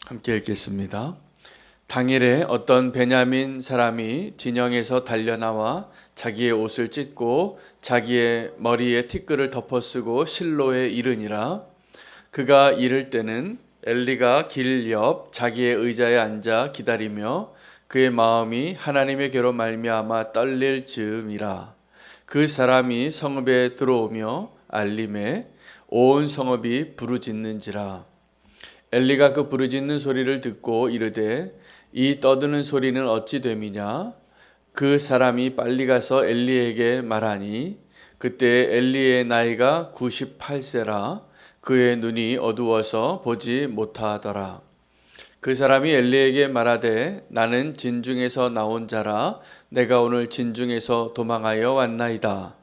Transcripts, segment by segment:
함께 읽겠습니다. 당일에 어떤 베냐민 사람이 진영에서 달려나와 자기의 옷을 찢고 자기의 머리에 티끌을 덮어쓰고 실로에 이르니라. 그가 이를 때는 엘리가 길 옆 자기의 의자에 앉아 기다리며 그의 마음이 하나님의 괴로 말미암아 떨릴 즈음이라. 그 사람이 성읍에 들어오며 알림에 온 성읍이 부르짖는지라. 엘리가 그 부르짖는 소리를 듣고 이르되 이 떠드는 소리는 어찌 됨이냐. 그 사람이 빨리 가서 엘리에게 말하니 그때 엘리의 나이가 98세라. 그의 눈이 어두워서 보지 못하더라. 그 사람이 엘리에게 말하되 나는 진중에서 나온 자라. 내가 오늘 진중에서 도망하여 왔나이다.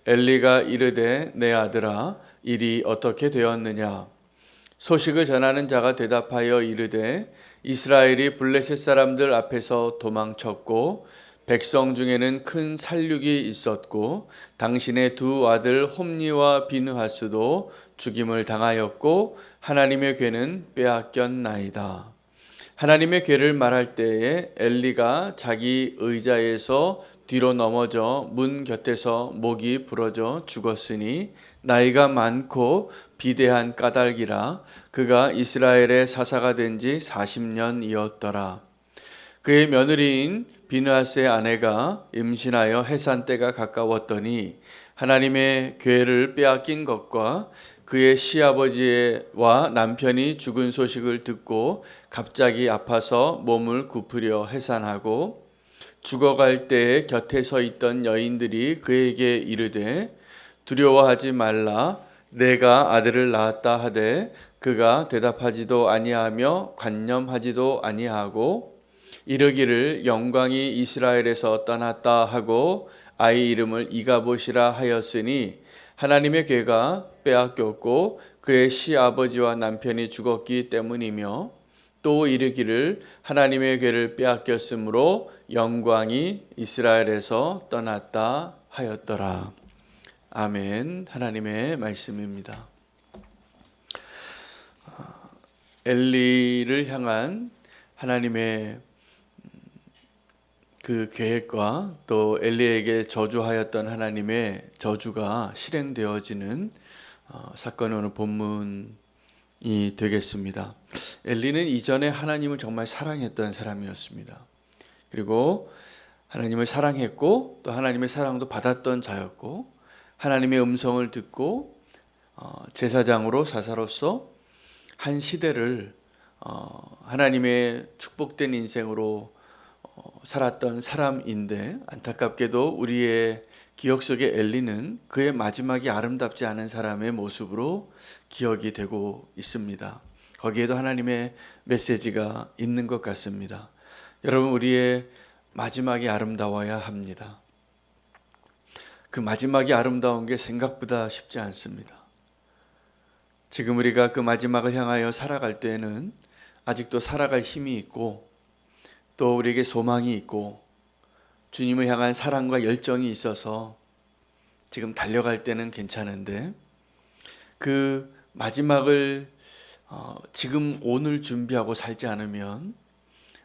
엘리가 이르되 내 아들아 일이 어떻게 되었느냐. 소식을 전하는 자가 대답하여 이르되 이스라엘이 블레셋 사람들 앞에서 도망쳤고 백성 중에는 큰 살육이 있었고 당신의 두 아들 홈니와 비느하스도 죽임을 당하였고 하나님의 괴는 빼앗겼나이다. 하나님의 괴를 말할 때에 엘리가 자기 의자에서 뒤로 넘어져 문 곁에서 목이 부러져 죽었으니 나이가 많고 비대한 까닭이라. 그가 이스라엘의 사사가 된 지 40년이었더라. 그의 며느리인 비느하스의 아내가 임신하여 해산 때가 가까웠더니 하나님의 괴를 빼앗긴 것과 그의 시아버지와 남편이 죽은 소식을 듣고 갑자기 아파서 몸을 굽으려 해산하고 죽어갈 때에 곁에 서 있던 여인들이 그에게 이르되 두려워하지 말라. 내가 아들을 낳았다 하되 그가 대답하지도 아니하며 관념하지도 아니하고 이르기를 영광이 이스라엘에서 떠났다 하고 아이 이름을 이가봇이라 하였으니 하나님의 괴가 빼앗겼고 그의 시아버지와 남편이 죽었기 때문이며 또 이르기를 하나님의 괴를 빼앗겼으므로 영광이 이스라엘에서 떠났다 하였더라. 아멘. 하나님의 말씀입니다. 엘리를 향한 하나님의 그 계획과 또 엘리에게 저주하였던 하나님의 저주가 실행되어지는 사건이 오늘 본문이 되겠습니다. 엘리는 이전에 하나님을 정말 사랑했던 사람이었습니다. 그리고 하나님을 사랑했고 또 하나님의 사랑도 받았던 자였고 하나님의 음성을 듣고 제사장으로 사사로서 한 시대를 하나님의 축복된 인생으로 살았던 사람인데 안타깝게도 우리의 기억 속에 엘리는 그의 마지막이 아름답지 않은 사람의 모습으로 기억이 되고 있습니다. 거기에도 하나님의 메시지가 있는 것 같습니다. 여러분, 우리의 마지막이 아름다워야 합니다. 그 마지막이 아름다운 게 생각보다 쉽지 않습니다. 지금 우리가 그 마지막을 향하여 살아갈 때에는 아직도 살아갈 힘이 있고 또 우리에게 소망이 있고 주님을 향한 사랑과 열정이 있어서 지금 달려갈 때는 괜찮은데 그 마지막을 지금 오늘 준비하고 살지 않으면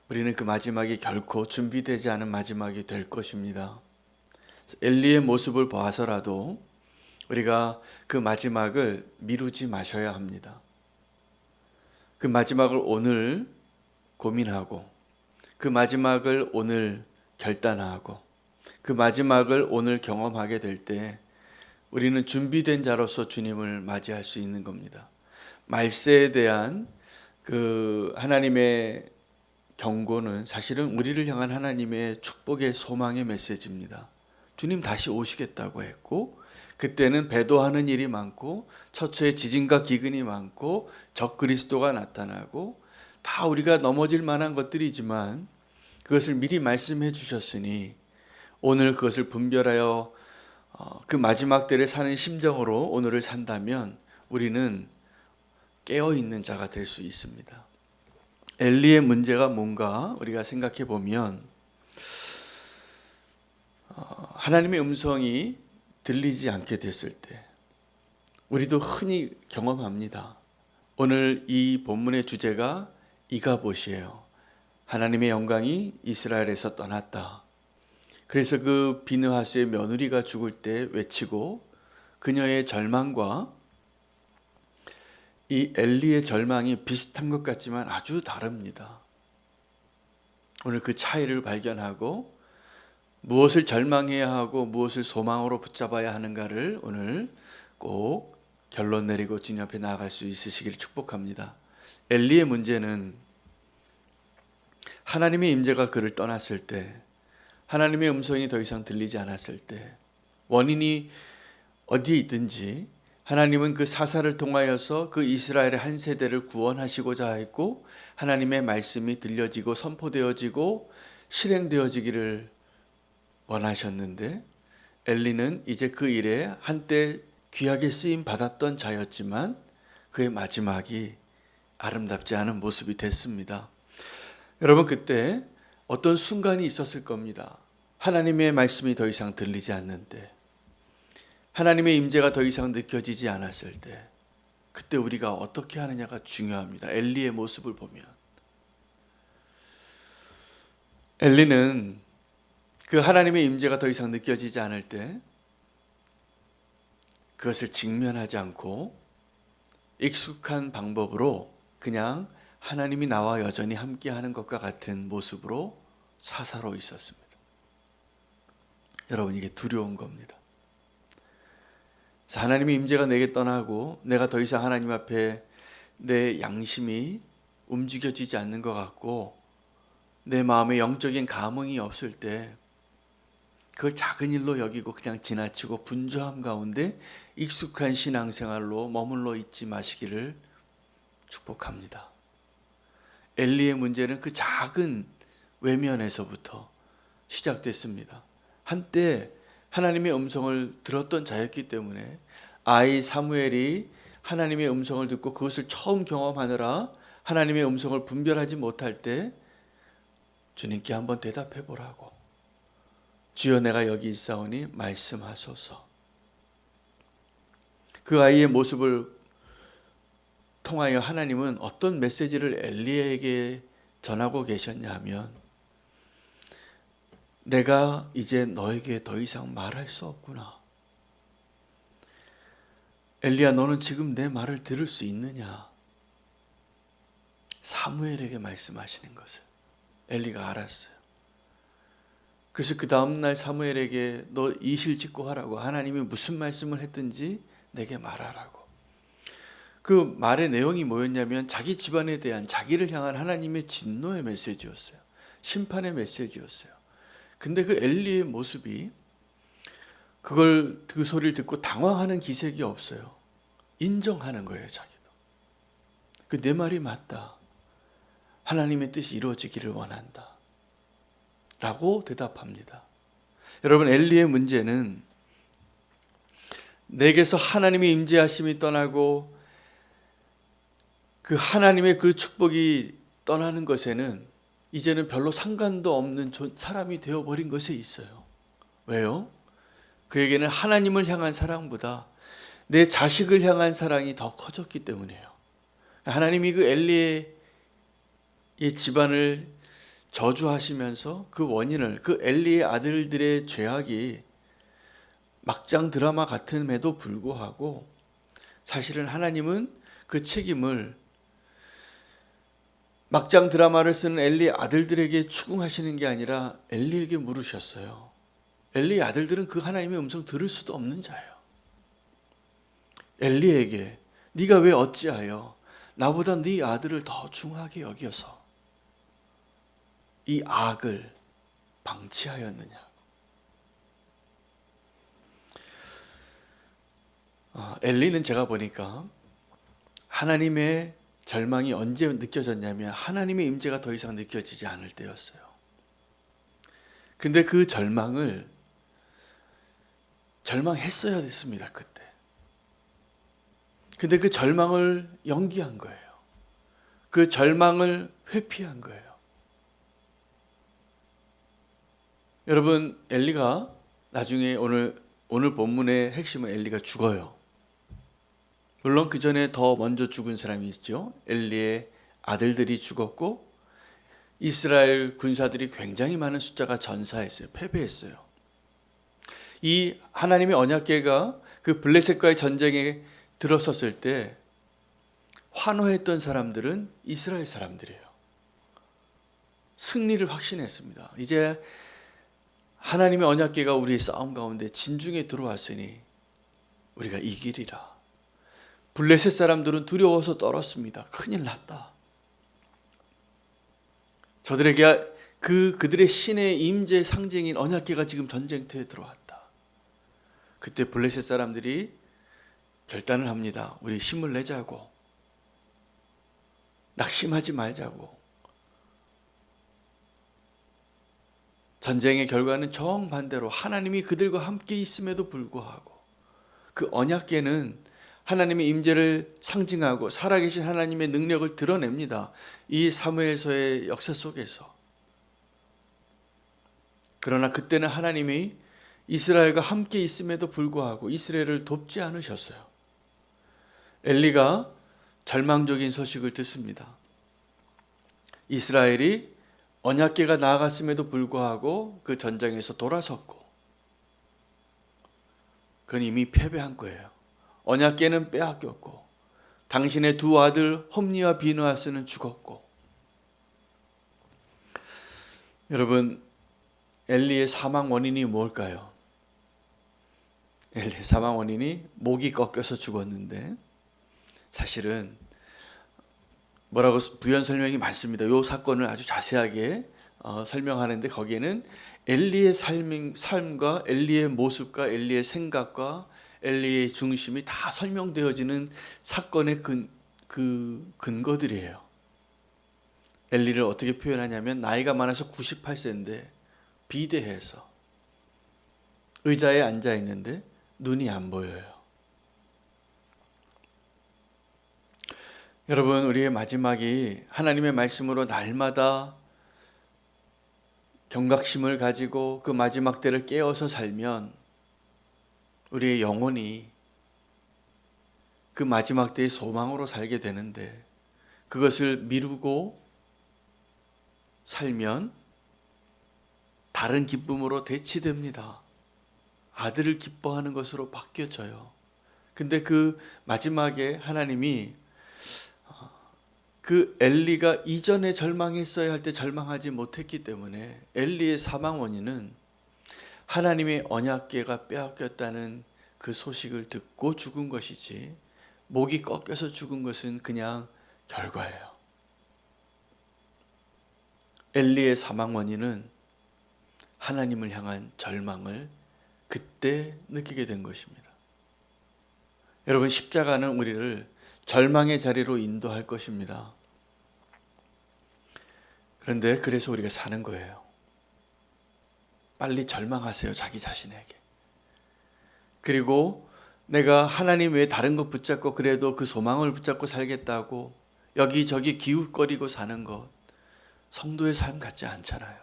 우리는 그 마지막이 결코 준비되지 않은 마지막이 될 것입니다. 엘리의 모습을 봐서라도 우리가 그 마지막을 미루지 마셔야 합니다. 그 마지막을 오늘 고민하고 그 마지막을 오늘 결단하고 그 마지막을 오늘 경험하게 될 때 우리는 준비된 자로서 주님을 맞이할 수 있는 겁니다. 말세에 대한 그 하나님의 경고는 사실은 우리를 향한 하나님의 축복의 소망의 메시지입니다. 주님 다시 오시겠다고 했고 그때는 배도하는 일이 많고 처처에 지진과 기근이 많고 적그리스도가 나타나고 다 우리가 넘어질 만한 것들이지만 그것을 미리 말씀해 주셨으니 오늘 그것을 분별하여 그 마지막 때를 사는 심정으로 오늘을 산다면 우리는 깨어있는 자가 될 수 있습니다. 엘리의 문제가 뭔가 우리가 생각해 보면 하나님의 음성이 들리지 않게 됐을 때 우리도 흔히 경험합니다. 오늘 이 본문의 주제가 이가봇이에요. 하나님의 영광이 이스라엘에서 떠났다. 그래서 그 비느하스의 며느리가 죽을 때 외치고 그녀의 절망과 이 엘리의 절망이 비슷한 것 같지만 아주 다릅니다. 오늘 그 차이를 발견하고 무엇을 절망해야 하고 무엇을 소망으로 붙잡아야 하는가를 오늘 꼭 결론 내리고 주님 앞에 나아갈 수 있으시기를 축복합니다. 엘리의 문제는 하나님의 임재가 그를 떠났을 때, 하나님의 음성이 더 이상 들리지 않았을 때, 원인이 어디에 있든지 하나님은 그 사사를 통하여서 그 이스라엘의 한 세대를 구원하시고자 했고, 하나님의 말씀이 들려지고 선포되어지고 실행되어지기를 원하셨는데, 엘리는 이제 그 일에 한때 귀하게 쓰임 받았던 자였지만 그의 마지막이 아름답지 않은 모습이 됐습니다. 여러분, 그때 어떤 순간이 있었을 겁니다. 하나님의 말씀이 더 이상 들리지 않는데, 하나님의 임재가 더 이상 느껴지지 않았을 때, 그때 우리가 어떻게 하느냐가 중요합니다. 엘리의 모습을 보면 엘리는 그 하나님의 임재가 더 이상 느껴지지 않을 때 그것을 직면하지 않고 익숙한 방법으로 그냥 하나님이 나와 여전히 함께하는 것과 같은 모습으로 사사로 있었습니다. 여러분, 이게 두려운 겁니다. 하나님의 임재가 내게 떠나고 내가 더 이상 하나님 앞에 내 양심이 움직여지지 않는 것 같고 내 마음에 영적인 감흥이 없을 때 그걸 작은 일로 여기고 그냥 지나치고 분주함 가운데 익숙한 신앙생활로 머물러 있지 마시기를 축복합니다. 엘리의 문제는 그 작은 외면에서부터 시작됐습니다. 한때 하나님의 음성을 들었던 자였기 때문에 아이 사무엘이 하나님의 음성을 듣고 그것을 처음 경험하느라 하나님의 음성을 분별하지 못할 때 주님께 한번 대답해 보라고, 주여 내가 여기 있사오니 말씀하소서. 그 아이의 모습을 통하여 하나님은 어떤 메시지를 엘리에게 전하고 계셨냐 하면, 내가 이제 너에게 더 이상 말할 수 없구나. 엘리야, 너는 지금 내 말을 들을 수 있느냐? 사무엘에게 말씀하시는 것을 엘리가 알았어요. 그래서 그 다음날 사무엘에게 너 이실직고 하라고, 하나님이 무슨 말씀을 했든지 내게 말하라고. 그 말의 내용이 뭐였냐면 자기 집안에 대한, 자기를 향한 하나님의 진노의 메시지였어요. 심판의 메시지였어요. 근데 그 엘리의 모습이 그 소리를 듣고 당황하는 기색이 없어요. 인정하는 거예요, 자기도. 내 말이 맞다. 하나님의 뜻이 이루어지기를 원한다. 라고 대답합니다. 여러분, 엘리의 문제는 내게서 하나님의 임재하심이 떠나고 그 하나님의 그 축복이 떠나는 것에는 이제는 별로 상관도 없는 사람이 되어버린 것에 있어요. 왜요? 그에게는 하나님을 향한 사랑보다 내 자식을 향한 사랑이 더 커졌기 때문이에요. 하나님이 그 엘리의 집안을 저주하시면서 그 원인을, 그 엘리의 아들들의 죄악이 막장 드라마 같음에도 불구하고 사실은 하나님은 그 책임을 막장 드라마를 쓰는 엘리의 아들들에게 추궁하시는 게 아니라 엘리에게 물으셨어요. 엘리의 아들들은 그 하나님의 음성 들을 수도 없는 자예요. 엘리에게 네가 왜 어찌하여 나보다 네 아들을 더 중하게 여겨서 이 악을 방치하였느냐. 엘리는 제가 보니까 하나님의 절망이 언제 느껴졌냐면 하나님의 임재가 더 이상 느껴지지 않을 때였어요. 근데 그 절망했어야 됐습니다, 그때. 근데 그 절망을 연기한 거예요. 그 절망을 회피한 거예요. 여러분, 엘리가 나중에 오늘 본문의 핵심은 엘리가 죽어요. 물론 그 전에 더 먼저 죽은 사람이 있죠. 엘리의 아들들이 죽었고 이스라엘 군사들이 굉장히 많은 숫자가 전사했어요. 패배했어요. 이 하나님의 언약궤가 그 블레셋과의 전쟁에 들어섰을 때 환호했던 사람들은 이스라엘 사람들이에요. 승리를 확신했습니다. 이제 하나님의 언약궤가 우리의 싸움 가운데 진중에 들어왔으니 우리가 이기리라. 블레셋 사람들은 두려워서 떨었습니다. 큰일 났다. 저들에게 그들의 신의 임재 상징인 언약궤가 지금 전쟁터에 들어왔다. 그때 블레셋 사람들이 결단을 합니다. 우리 힘을 내자고. 낙심하지 말자고. 전쟁의 결과는 정반대로 하나님이 그들과 함께 있음에도 불구하고 그 언약궤는 하나님의 임재를 상징하고 살아계신 하나님의 능력을 드러냅니다. 이 사무엘서의 역사 속에서. 그러나 그때는 하나님이 이스라엘과 함께 있음에도 불구하고 이스라엘을 돕지 않으셨어요. 엘리가 절망적인 소식을 듣습니다. 이스라엘이 언약궤가 나아갔음에도 불구하고 그 전쟁에서 돌아섰고 그건 이미 패배한 거예요. 언약궤는 빼앗겼고 당신의 두 아들 홈니와 비느하스는 죽었고. 여러분, 엘리의 사망 원인이 뭘까요? 엘리의 사망 원인이 목이 꺾여서 죽었는데 사실은 뭐라고 부연 설명이 많습니다. 이 사건을 아주 자세하게 설명하는데 거기에는 엘리의 삶과 엘리의 모습과 엘리의 생각과 엘리의 중심이 다 설명되어지는 사건의 근거들이에요. 엘리를 어떻게 표현하냐면 나이가 많아서 98세인데 비대해서 의자에 앉아 있는데 눈이 안 보여요. 여러분, 우리의 마지막이 하나님의 말씀으로 날마다 경각심을 가지고 그 마지막 때를 깨어서 살면 우리의 영혼이 그 마지막 때의 소망으로 살게 되는데 그것을 미루고 살면 다른 기쁨으로 대치됩니다. 아들을 기뻐하는 것으로 바뀌어져요. 근데 그 마지막에 하나님이 그 엘리가 이전에 절망했어야 할 때 절망하지 못했기 때문에 엘리의 사망 원인은 하나님의 언약궤가 빼앗겼다는 그 소식을 듣고 죽은 것이지 목이 꺾여서 죽은 것은 그냥 결과예요. 엘리의 사망 원인은 하나님을 향한 절망을 그때 느끼게 된 것입니다. 여러분, 십자가는 우리를 절망의 자리로 인도할 것입니다. 그런데 그래서 우리가 사는 거예요. 빨리 절망하세요, 자기 자신에게. 그리고 내가 하나님 외에 다른 것 붙잡고 그래도 그 소망을 붙잡고 살겠다고 여기저기 기웃거리고 사는 것, 성도의 삶 같지 않잖아요.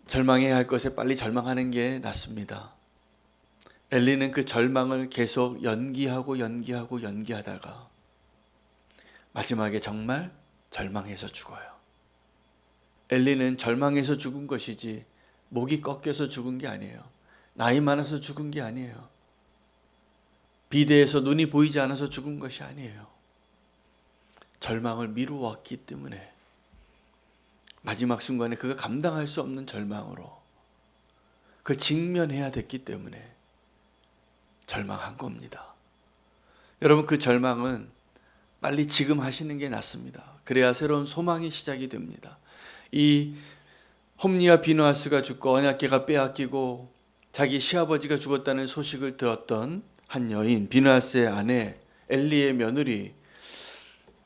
절망해야 할 것에 빨리 절망하는 게 낫습니다. 엘리는 그 절망을 계속 연기하다가 마지막에 정말 절망해서 죽어요. 엘리는 절망해서 죽은 것이지 목이 꺾여서 죽은 게 아니에요. 나이 많아서 죽은 게 아니에요. 비대해서 눈이 보이지 않아서 죽은 것이 아니에요. 절망을 미루었기 때문에 마지막 순간에 그가 감당할 수 없는 절망으로 그걸 직면해야 됐기 때문에 절망한 겁니다. 여러분, 그 절망은 빨리 지금 하시는 게 낫습니다. 그래야 새로운 소망이 시작이 됩니다. 이 홈니와 비느하스가 죽고 언약궤가 빼앗기고 자기 시아버지가 죽었다는 소식을 들었던 한 여인, 비느하스의 아내 엘리의 며느리,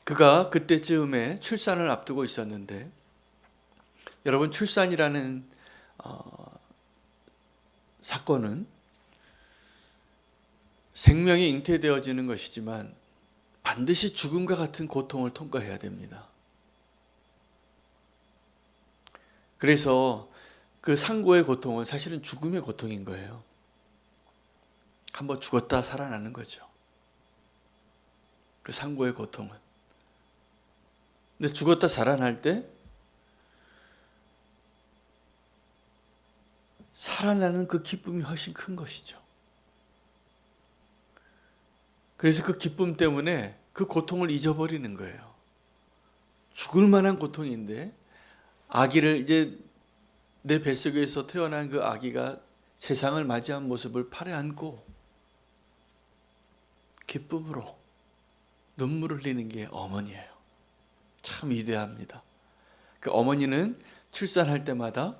그가 그때쯤에 출산을 앞두고 있었는데, 여러분, 출산이라는 사건은 생명이 잉태되어지는 것이지만 반드시 죽음과 같은 고통을 통과해야 됩니다. 그래서 그 상고의 고통은 사실은 죽음의 고통인 거예요. 한번 죽었다 살아나는 거죠. 그 상고의 고통은. 근데 죽었다 살아날 때 살아나는 그 기쁨이 훨씬 큰 것이죠. 그래서 그 기쁨 때문에 그 고통을 잊어버리는 거예요. 죽을 만한 고통인데 아기를 이제 내 뱃속에서 태어난 그 아기가 세상을 맞이한 모습을 팔에 안고 기쁨으로 눈물을 흘리는 게 어머니예요. 참 위대합니다. 그 어머니는 출산할 때마다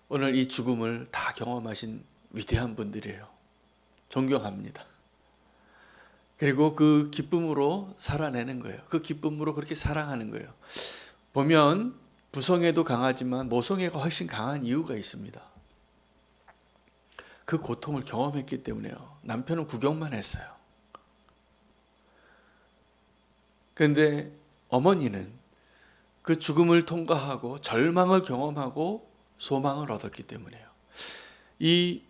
오늘 이 죽음을 다 경험하신 위대한 분들이에요. 존경합니다. 그리고 그 기쁨으로 살아내는 거예요. 그 기쁨으로 그렇게 사랑하는 거예요. 보면 부성애도 강하지만 모성애가 훨씬 강한 이유가 있습니다. 그 고통을 경험했기 때문에요. 남편은 구경만 했어요. 그런데 어머니는 그 죽음을 통과하고 절망을 경험하고 소망을 얻었기 때문에요. 이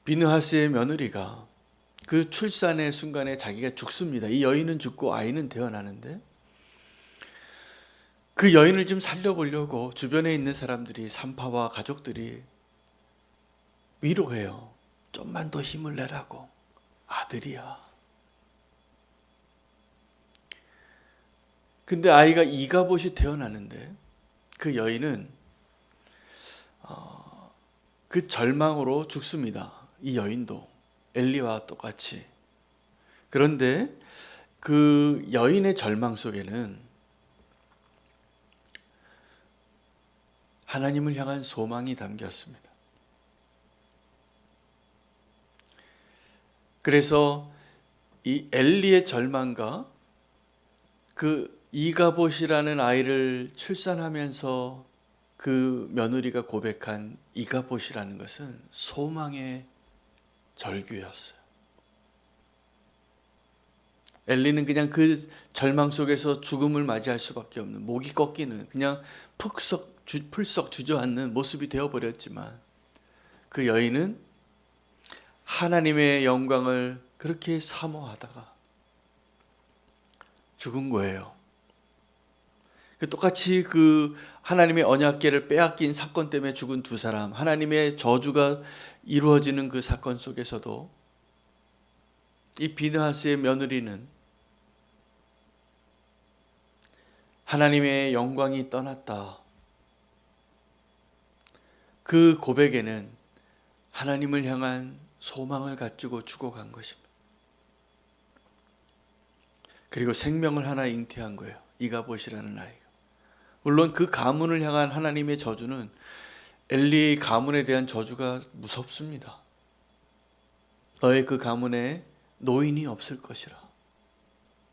비느하스의 며느리가 그 출산의 순간에 자기가 죽습니다. 이 여인은 죽고 아이는 태어나는데 그 여인을 좀 살려보려고 주변에 있는 사람들이, 산파와 가족들이 위로해요. 좀만 더 힘을 내라고. 아들이야. 근데 아이가 이가봇이 태어나는데 그 여인은 그 절망으로 죽습니다. 이 여인도 엘리와 똑같이. 그런데 그 여인의 절망 속에는 하나님을 향한 소망이 담겼습니다. 그래서 이 엘리의 절망과 그 이가봇이라는 아이를 출산하면서 그 며느리가 고백한 이가봇이라는 것은 소망의 절규였어요. 엘리는 그냥 그 절망 속에서 죽음을 맞이할 수밖에 없는, 목이 꺾이는, 그냥 풀썩 주저앉는 모습이 되어버렸지만 그 여인은 하나님의 영광을 그렇게 사모하다가 죽은 거예요. 똑같이 그 하나님의 언약궤를 빼앗긴 사건 때문에 죽은 두 사람, 하나님의 저주가 이루어지는 그 사건 속에서도 이 비느하스의 며느리는 하나님의 영광이 떠났다. 그 고백에는 하나님을 향한 소망을 가지고 죽어간 것입니다. 그리고 생명을 하나 잉태한 거예요. 이가봇이라는 아이가. 물론 그 가문을 향한 하나님의 저주는 엘리의 가문에 대한 저주가 무섭습니다. 너의 그 가문에 노인이 없을 것이라.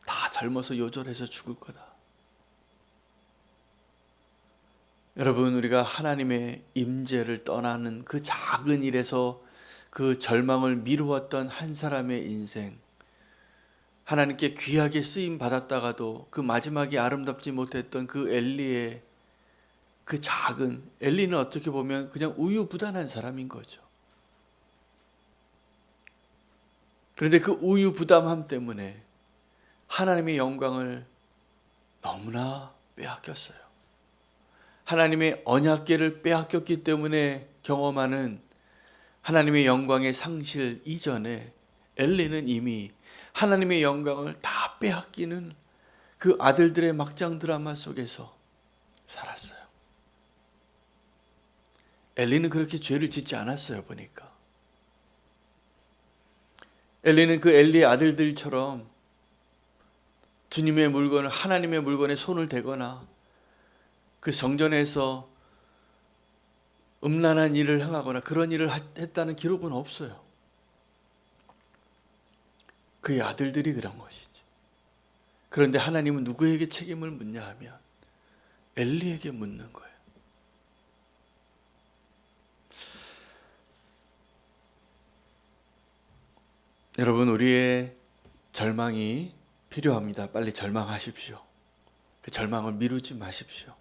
다 젊어서 요절해서 죽을 거다. 여러분, 우리가 하나님의 임재를 떠나는 그 작은 일에서 그 절망을 미루었던 한 사람의 인생, 하나님께 귀하게 쓰임 받았다가도 그 마지막이 아름답지 못했던 그 엘리의 그 작은, 엘리는 어떻게 보면 그냥 우유부단한 사람인 거죠. 그런데 그 우유부담함 때문에 하나님의 영광을 너무나 빼앗겼어요. 하나님의 언약궤를 빼앗겼기 때문에 경험하는 하나님의 영광의 상실 이전에 엘리는 이미 하나님의 영광을 다 빼앗기는 그 아들들의 막장 드라마 속에서 살았어요. 엘리는 그렇게 죄를 짓지 않았어요, 보니까. 엘리는 그 엘리의 아들들처럼 주님의 물건을, 하나님의 물건에 손을 대거나 그 성전에서 음란한 일을 행하거나 그런 일을 했다는 기록은 없어요. 그의 아들들이 그런 것이지. 그런데 하나님은 누구에게 책임을 묻냐 하면 엘리에게 묻는 거예요. 여러분, 우리의 절망이 필요합니다. 빨리 절망하십시오. 그 절망을 미루지 마십시오.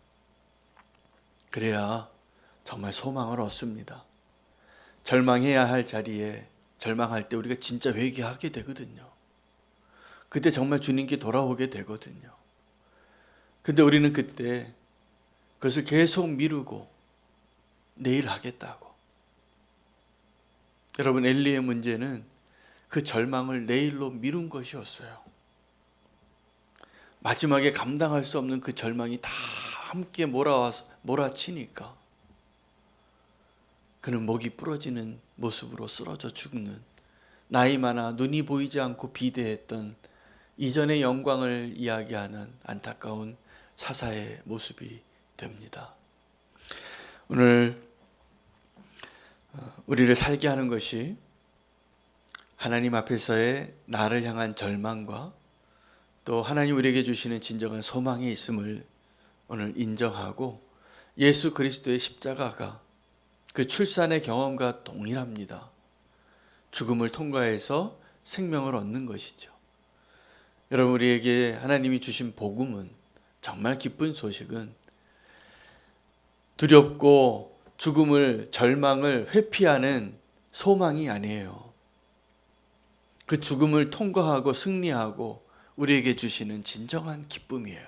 그래야 정말 소망을 얻습니다. 절망해야 할 자리에 절망할 때 우리가 진짜 회개하게 되거든요. 그때 정말 주님께 돌아오게 되거든요. 근데 우리는 그때 그것을 계속 미루고 내일 하겠다고. 여러분, 엘리의 문제는 그 절망을 내일로 미룬 것이었어요. 마지막에 감당할 수 없는 그 절망이 다 함께 몰아치니까 그는 목이 부러지는 모습으로 쓰러져 죽는, 나이 많아 눈이 보이지 않고 비대했던 이전의 영광을 이야기하는 안타까운 사사의 모습이 됩니다. 오늘 우리를 살게 하는 것이 하나님 앞에서의 나를 향한 절망과 또 하나님 우리에게 주시는 진정한 소망이 있음을 오늘 인정하고, 예수 그리스도의 십자가가 그 출산의 경험과 동일합니다. 죽음을 통과해서 생명을 얻는 것이죠. 여러분, 우리에게 하나님이 주신 복음은, 정말 기쁜 소식은 두렵고 죽음을, 절망을 회피하는 소망이 아니에요. 그 죽음을 통과하고 승리하고 우리에게 주시는 진정한 기쁨이에요.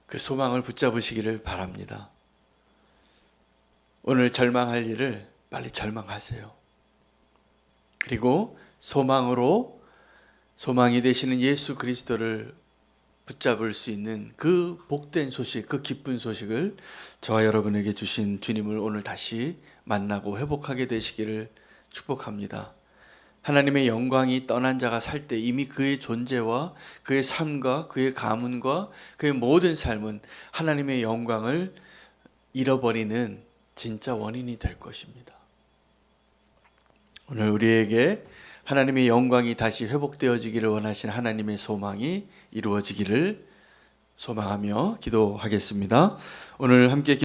그 소망을 붙잡으시기를 바랍니다. 오늘 절망할 일을 빨리 절망하세요. 그리고 소망이 되시는 예수 그리스도를 붙잡을 수 있는 그 복된 소식, 그 기쁜 소식을 저와 여러분에게 주신 주님을 오늘 다시 만나고 회복하게 되시기를 축복합니다. 하나님의 영광이 떠난 자가 살 때 이미 그의 존재와 그의 삶과 그의 가문과 그의 모든 삶은 하나님의 영광을 잃어버리는 진짜 원인이 될 것입니다. 오늘 우리에게 하나님의 영광이 다시 회복되어지기를 원하신 하나님의 소망이 이루어지기를 소망하며 기도하겠습니다. 오늘 함께